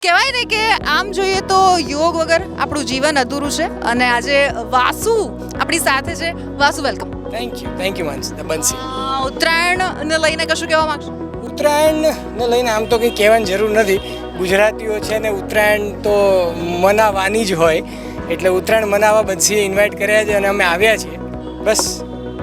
કહેવાય ને કે આમ જોઈએ તો યોગ વગર આપણું જીવન અધૂરું છે અને આજે વાસુ આપણી સાથે છે. વાસુ વેલકમ. થેન્ક યુ બંસી. ઉત્તરાયણને લઈને કશું કહેવા માંગશો? ઉત્તરાયણને લઈને આમ તો કંઈ કહેવાની જરૂર નથી. ગુજરાતીઓ છે ને ઉત્તરાયણ તો મનાવવાની જ હોય, એટલે ઉત્તરાયણ મનાવવા બંસીએ ઇન્વાઇટ કર્યા છે અને અમે આવ્યા છીએ. બસ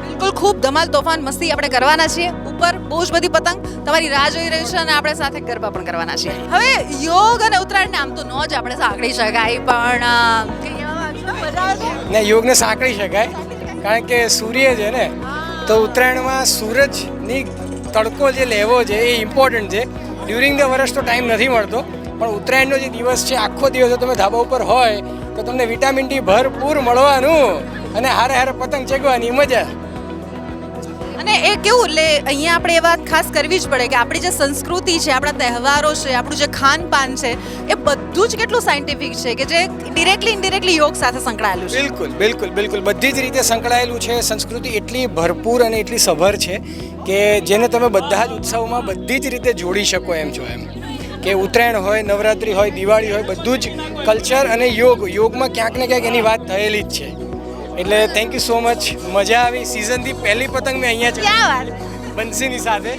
બિલકુલ, ખૂબ ધમાલ તોફાન મસ્તી આપણે કરવાના છીએ. ઉપર બહુ જ બધી પતંગ તમારી રાહ જોઈ રહી છે અને આપણે સાથે ગરબા પણ કરવાના છીએ. હવે યોગ અને ઉત્તરાયણને આમ તો ન જ આપણે સાંકળી શકાય, પણ કંઈ કહેવા માંગશો? મજા આવે છે? ને યોગને સાંકળી શકાય, કારણ કે સૂર્ય છે ને, તો ઉત્તરાયણમાં સૂરજની તડકો જે લેવો છે એ ઇમ્પોર્ટન્ટ છે. ડ્યુરિંગ ધ વર્ષ તો ટાઈમ નથી મળતો, પણ ઉત્તરાયણનો જે દિવસ છે, આખો દિવસ જો તમે ધાબા ઉપર હોય તો તમને વિટામિન ડી ભરપૂર મળવાનું અને હારે હારે પતંગ ચગવાની મજા. અને એ કેવું, એટલે અહીંયા આપણે એ વાત ખાસ કરવી જ પડે કે આપણી જે સંસ્કૃતિ છે, આપણા તહેવારો છે, આપણું જે ખાનપાન છે, એ બધું જ કેટલું સાયન્ટિફિક છે કે જે ડિરેક્ટલી ઇનડિરેક્ટલી યોગ સાથે સંકળાયેલું છે. બિલકુલ બધી જ રીતે સંકળાયેલું છે. સંસ્કૃતિ એટલી ભરપૂર અને એટલી સભર છે કે જેને તમે બધા જ ઉત્સવમાં બધી જ રીતે જોડી શકો એમ છો. એમ કે ઉત્તરાયણ હોય, નવરાત્રિ હોય, દિવાળી હોય, બધું જ કલ્ચર અને યોગમાં ક્યાંક ને ક્યાંક એની વાત થયેલી જ છે. એટલે થેન્ક યુ સો મચ. મજા આવી. સિઝનથી પહેલી પતંગ મેં અહીંયા ક્યાં વાત બંસીની સાથે